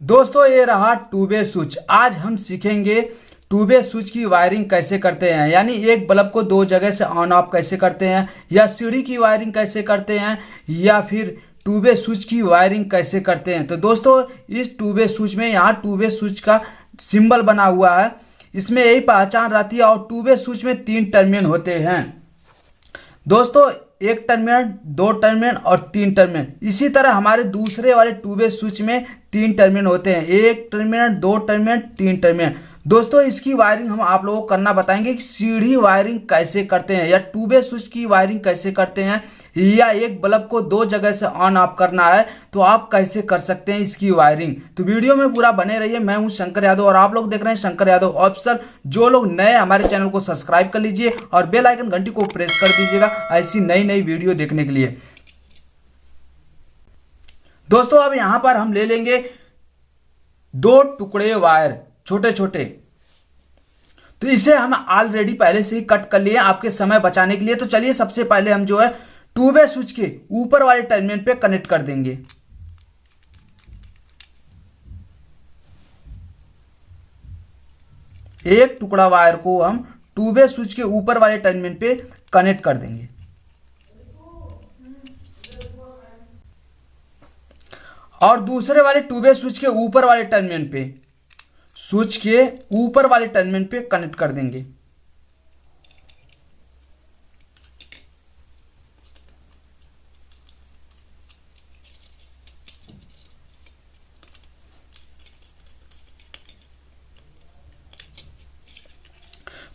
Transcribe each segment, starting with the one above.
दोस्तों ये रहा टू वे स्विच। आज हम सीखेंगे टू वे स्विच की वायरिंग कैसे करते हैं, यानी एक बल्ब को दो जगह से ऑन ऑफ कैसे करते हैं, या सीढ़ी की वायरिंग कैसे करते हैं, या फिर टू वे स्विच की वायरिंग कैसे करते हैं। तो दोस्तों इस टू वे स्विच में यहाँ टू वे स्विच का सिंबल बना हुआ है, इसमें यही पहचान रहती है। और टू वे स्विच में 3 टर्मिनल होते हैं दोस्तों, 1 टर्मिनल, 2 टर्मिनल और 3 टर्मिनल। इसी तरह हमारे दूसरे वाले टू वे स्विच में 3 टर्मिनल होते हैं, 1 टर्मिनल, 2 टर्मिनल, 3 टर्मिनल। दोस्तों इसकी वायरिंग हम आप लोगों को करना बताएंगे कि सीढ़ी वायरिंग कैसे करते हैं, या टू वे स्विच की वायरिंग कैसे करते हैं, या एक बल्ब को 2 जगह से ऑन ऑफ करना है तो आप कैसे कर सकते हैं इसकी वायरिंग। तो वीडियो में पूरा बने रहिए। मैं हूं शंकर यादव और आप लोग देख रहे हैं शंकर यादव ऑफिशियल। जो लोग नए हमारे चैनल को सब्सक्राइब कर लीजिए और बेल आइकन घंटी को प्रेस कर दीजिएगा ऐसी नई नई वीडियो देखने के लिए। दोस्तों अब यहां पर हम ले लेंगे 2 टुकड़े वायर छोटे छोटे, तो इसे हम ऑलरेडी पहले से ही कट कर लिए आपके समय बचाने के लिए। तो चलिए सबसे पहले हम जो है टू वे स्विच के ऊपर वाले टर्मिनल पे कनेक्ट कर देंगे। एक टुकड़ा वायर को हम टू वे स्विच के ऊपर वाले टर्मिनल पे कनेक्ट कर देंगे। और दूसरे वाले टू वे स्विच के ऊपर वाले टर्मिनल पे, स्विच के ऊपर वाले टर्मिनल पे कनेक्ट कर देंगे।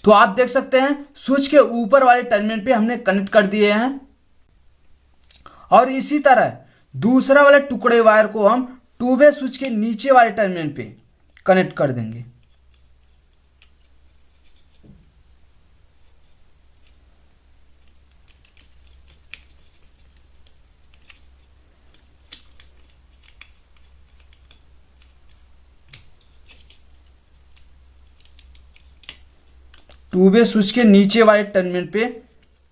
तो आप देख सकते हैं स्विच के ऊपर वाले टर्मिनल पे हमने कनेक्ट कर दिए हैं। और इसी तरह दूसरा वाले टुकड़े वायर को हम टू वे स्विच के नीचे वाले टर्मिनल पे कनेक्ट कर देंगे। टू वे स्विच के नीचे वाले टर्मिनल पे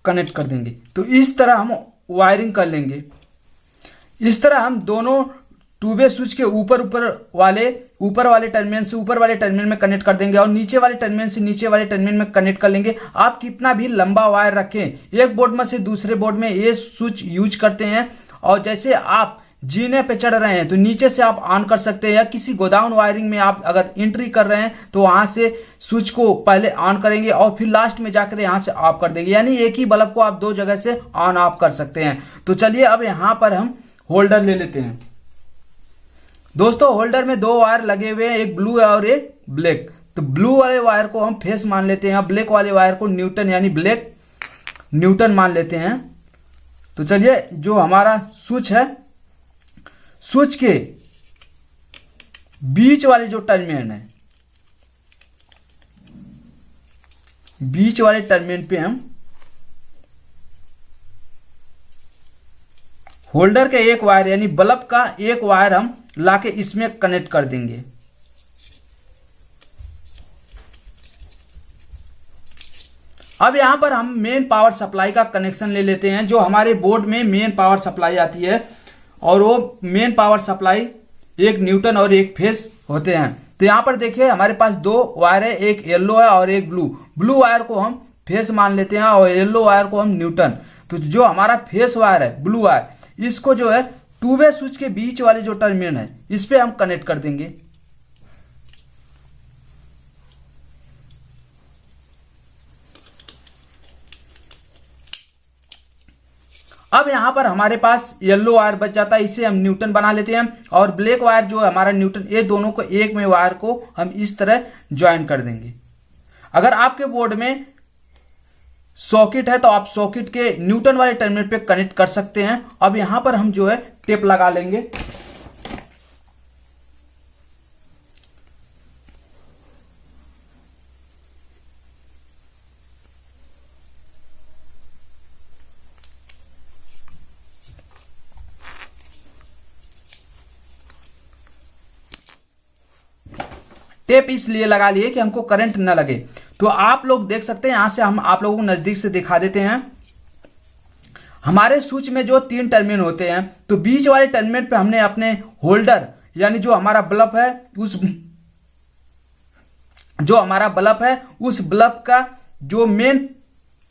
कनेक्ट कर देंगे। तो इस तरह हम वायरिंग कर लेंगे। इस तरह हम दोनों टू वे स्विच के ऊपर वाले टर्मिनल से ऊपर वाले टर्मिनल में कनेक्ट कर देंगे, और नीचे वाले टर्मिनल से नीचे वाले टर्मिनल में कनेक्ट कर लेंगे। आप कितना भी लंबा वायर रखें, एक बोर्ड में से दूसरे बोर्ड में ये स्विच यूज करते हैं। और जैसे आप जीने पे चढ़ रहे हैं तो नीचे से आप ऑन कर सकते हैं, या किसी गोडाउन वायरिंग में आप अगर एंट्री कर रहे हैं तो वहां से स्विच को पहले ऑन करेंगे और फिर लास्ट में जाकर यहां से ऑफ कर देंगे, यानी एक ही बल्ब को आप 2 जगह से ऑन ऑफ कर सकते हैं। तो चलिए अब यहां पर हम होल्डर ले लेते हैं। दोस्तों होल्डर में 2 वायर लगे हुए हैं, एक ब्लू और एक ब्लैक। तो ब्लू वाले वायर को हम फेस मान लेते हैं, ब्लैक वाले वायर को न्यूटन यानी ब्लैक न्यूटन मान लेते हैं। तो चलिए जो हमारा स्विच है, स्विच के बीच वाले जो टर्मिनल है, बीच वाले टर्मिनल पे हम होल्डर के एक वायर यानी बल्ब का एक वायर हम लाके इसमें कनेक्ट कर देंगे। अब यहां पर हम मेन पावर सप्लाई का कनेक्शन ले लेते हैं। जो हमारे बोर्ड में मेन पावर सप्लाई आती है, और वो मेन पावर सप्लाई एक न्यूटन और एक फेस होते हैं। तो यहाँ पर देखिए हमारे पास 2 वायर है, एक येलो है और एक ब्लू। ब्लू वायर को हम फेस मान लेते हैं और येलो वायर को हम न्यूटन। तो जो हमारा फेस वायर है, ब्लू वायर, इसको जो है टू वे स्विच के बीच वाले जो टर्मिनल है इस पे हम कनेक्ट कर देंगे। अब यहां पर हमारे पास येलो वायर बच जाता है, इसे हम न्यूटन बना लेते हैं। और ब्लैक वायर जो है हमारा न्यूटन, ये दोनों को एक में वायर को हम इस तरह ज्वाइन कर देंगे। अगर आपके बोर्ड में सॉकेट है तो आप सॉकेट के न्यूटन वाले टर्मिनल पे कनेक्ट कर सकते हैं। अब यहां पर हम जो है टेप लगा लेंगे। टेप इसलिए लगा लिए कि हमको करंट न लगे। तो आप लोग देख सकते हैं, यहां से हम आप लोगों को नजदीक से दिखा देते हैं। हमारे स्विच में जो 3 टर्मिनल होते हैं, तो बीच वाले टर्मिनल पे हमने अपने होल्डर यानी जो हमारा बल्ब है उस बल्ब का जो मेन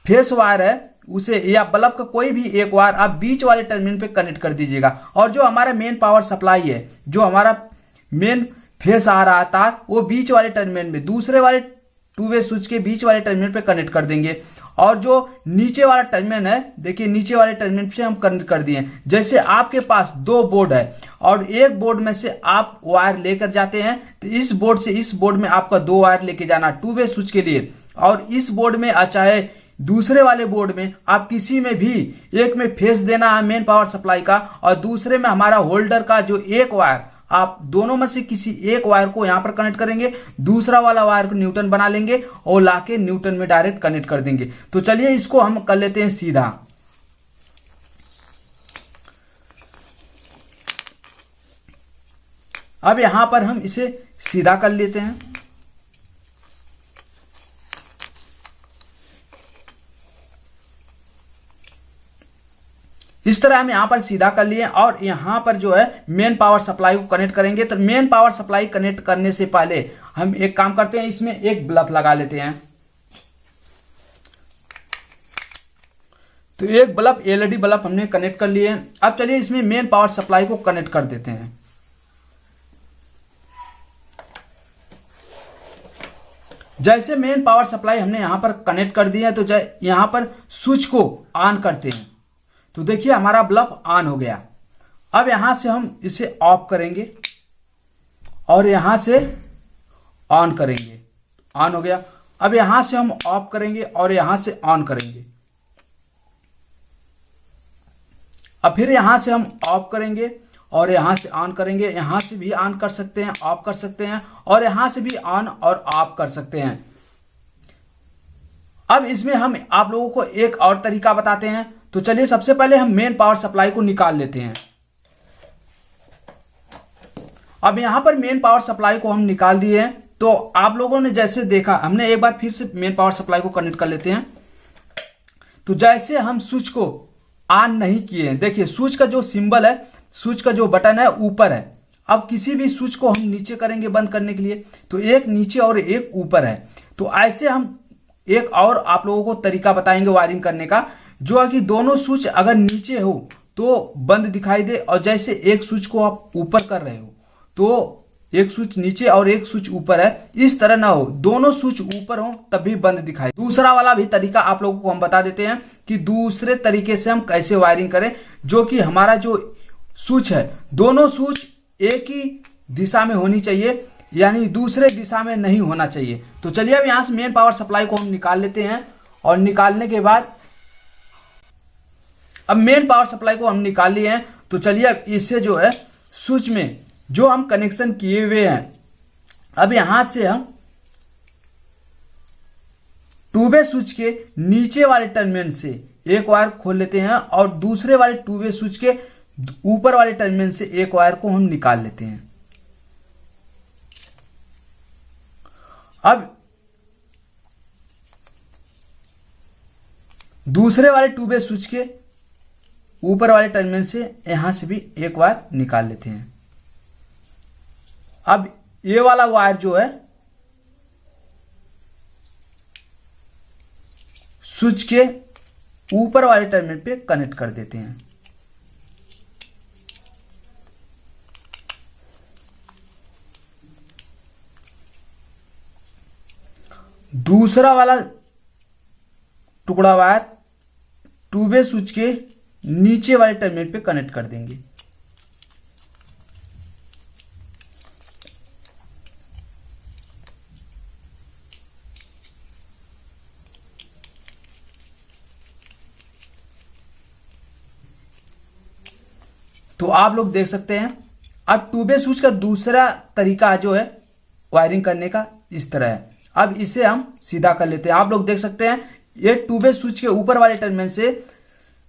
फेस वायर है उसे या बल्ब का कोई भी एक वायर आप बीच वाले टर्मिनल पे कनेक्ट कर दीजिएगा। और जो हमारा मेन पावर सप्लाई है, जो हमारा मेन फेस आ रहा तार, वो बीच वाले टर्मिनल में दूसरे वाले 2 वे स्विच के बीच वाले टर्मिनल पे कनेक्ट कर देंगे। और जो नीचे वाला टर्मिनल है, देखिए नीचे वाले टर्मिनल पे हम कनेक्ट कर दिए। जैसे आपके पास 2 बोर्ड है और एक बोर्ड में से आप वायर लेकर जाते हैं, तो इस बोर्ड से इस बोर्ड में आपका 2 वायर लेके जाना 2 वे स्विच के लिए। और इस बोर्ड में चाहे दूसरे वाले बोर्ड में आप किसी में भी एक में फेस देना है मेन पावर सप्लाई का, और दूसरे में हमारा होल्डर का जो एक वायर, आप दोनों में से किसी एक वायर को यहां पर कनेक्ट करेंगे, दूसरा वाला वायर को न्यूट्रल बना लेंगे और लाके न्यूट्रल में डायरेक्ट कनेक्ट कर देंगे। तो चलिए इसको हम कर लेते हैं सीधा। अब यहां पर हम इसे सीधा कर लेते हैं। इस तरह हम यहां पर सीधा कर लिए और यहां पर जो है मेन पावर सप्लाई को कनेक्ट करेंगे। तो मेन पावर सप्लाई कनेक्ट करने से पहले हम एक काम करते हैं, इसमें एक बल्ब लगा लेते हैं। तो एक बल्ब एलईडी बल्ब हमने कनेक्ट कर लिए। अब चलिए इसमें मेन पावर सप्लाई को कनेक्ट कर देते हैं। जैसे मेन पावर सप्लाई हमने यहां पर कनेक्ट कर दिया है, तो यहां पर स्विच को ऑन करते हैं। तो देखिए हमारा बल्ब ऑन हो गया। अब यहां से हम इसे ऑफ करेंगे और यहां से ऑन करेंगे, ऑन हो गया। अब यहां से हम ऑफ करेंगे और यहां से ऑन करेंगे। अब फिर यहां से हम ऑफ करेंगे और यहां से ऑन करेंगे। यहां से भी ऑन कर सकते हैं, ऑफ कर सकते हैं, और यहां से भी ऑन और ऑफ कर सकते हैं। अब इसमें हम आप लोगों को एक और तरीका बताते हैं। तो चलिए सबसे पहले हम मेन पावर सप्लाई को निकाल लेते हैं। अब यहां पर मेन पावर सप्लाई को हम निकाल दिए हैं। तो आप लोगों ने जैसे देखा, हमने एक बार फिर से मेन पावर सप्लाई को कनेक्ट कर लेते हैं। तो जैसे हम स्विच को ऑन नहीं किए हैं, देखिए स्विच का जो सिंबल है, स्विच का जो बटन है ऊपर है। अब किसी भी स्विच को हम नीचे करेंगे बंद करने के लिए, तो एक नीचे और एक ऊपर है। तो ऐसे हम एक और आप लोगों को तरीका बताएंगे वायरिंग करने का, जो है कि दोनों स्विच अगर नीचे हो तो बंद दिखाई दे, और जैसे एक स्विच को आप ऊपर कर रहे हो तो एक स्विच नीचे और एक स्विच ऊपर है, इस तरह ना हो, दोनों स्विच ऊपर हो तब भी बंद दिखाई। दूसरा वाला भी तरीका आप लोगों को हम बता देते हैं कि दूसरे तरीके से हम कैसे वायरिंग करें, जो कि हमारा जो स्विच है, दोनों स्विच एक ही दिशा में होनी चाहिए, यानी दूसरे दिशा में नहीं होना चाहिए। तो चलिए अब यहां से मेन पावर सप्लाई को हम निकाल लेते हैं। और निकालने के बाद अब मेन पावर सप्लाई को हम निकाल लिए हैं। तो चलिए अब इसे जो है स्विच में जो हम कनेक्शन किए हुए हैं, अब यहां से हम 2 वे स्विच के नीचे वाले टर्मिनल से एक वायर खोल लेते हैं और दूसरे वाले 2 वे स्विच के ऊपर वाले टर्मिनल से एक वायर को हम निकाल लेते हैं। अब दूसरे वाले 2 वे स्विच के ऊपर वाले टर्मिनल से यहां से भी एक वायर निकाल लेते हैं। अब ये वाला वायर जो है स्विच के ऊपर वाले टर्मिनल पे कनेक्ट कर देते हैं। दूसरा वाला टुकड़ा वायर 2 वे स्विच के नीचे वाले टर्मिनल पे कनेक्ट कर देंगे। तो आप लोग देख सकते हैं अब 2 वे स्विच का दूसरा तरीका जो है वायरिंग करने का इस तरह है। अब इसे हम सीधा कर लेते हैं। आप लोग देख सकते हैं ये 2 वे स्विच के ऊपर वाले टर्मिनल से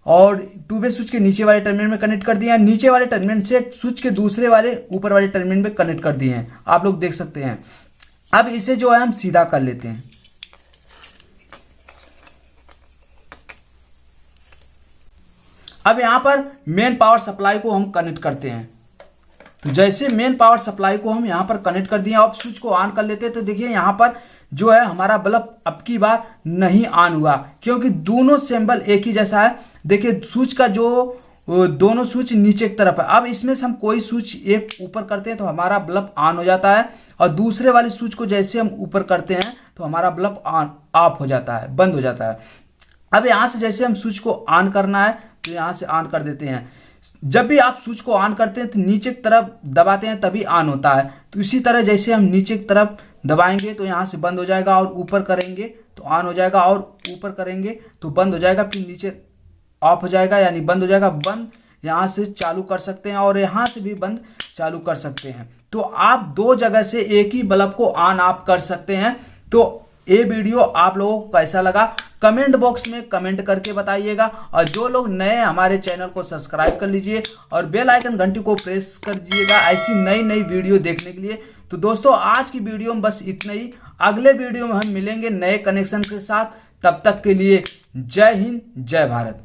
और 2 वे स्विच के नीचे वाले टर्मिनल में कनेक्ट कर दिए हैं, नीचे वाले टर्मिनल से स्विच के दूसरे वाले ऊपर वाले टर्मिनल में कनेक्ट कर दिए हैं। आप लोग देख सकते हैं। अब इसे जो है हम सीधा कर लेते हैं। अब यहाँ पर मेन पावर सप्लाई को हम कनेक्ट करते हैं। तो जैसे मेन पावर सप्लाई को हम यहाँ पर कनेक्ट कर दिए, अब स्विच को ऑन कर लेते हैं। तो देखिए यहाँ पर जो है हमारा बल्ब अब की बार नहीं ऑन हुआ, क्योंकि दोनों सिंबल एक ही जैसा है। देखिए स्विच का जो दोनों स्विच नीचे की तरफ है। अब इसमें से हम कोई स्विच एक ऊपर करते हैं तो हमारा बल्ब ऑन हो जाता है, और दूसरे वाले स्विच को जैसे हम ऊपर करते हैं तो हमारा बल्ब ऑफ हो जाता है, बंद हो जाता है। अब यहाँ से जैसे हम स्विच को ऑन करना है तो यहाँ से ऑन कर देते हैं। जब भी आप स्विच को ऑन करते हैं तो नीचे की तरफ दबाते हैं तभी ऑन होता है। तो इसी तरह जैसे हम नीचे की तरफ दबाएंगे तो यहाँ से बंद हो जाएगा, और ऊपर करेंगे तो ऑन हो जाएगा, और ऊपर करेंगे तो बंद हो जाएगा, फिर नीचे ऑफ हो जाएगा यानी बंद हो जाएगा। बंद यहाँ से चालू कर सकते हैं और यहाँ से भी बंद चालू कर सकते हैं। तो आप दो जगह से एक ही बल्ब को ऑन ऑफ कर सकते हैं। तो ये वीडियो आप लोगों को कैसा लगा कमेंट बॉक्स में कमेंट करके बताइएगा, और जो लोग नए हमारे चैनल को सब्सक्राइब कर लीजिए और बेल आइकन घंटी को प्रेस कर दीजिएगा ऐसी नई नई वीडियो देखने के लिए। तो दोस्तों आज की वीडियो में बस इतना ही। अगले वीडियो में हम मिलेंगे नए कनेक्शन के साथ। तब तक के लिए जय हिंद, जय भारत।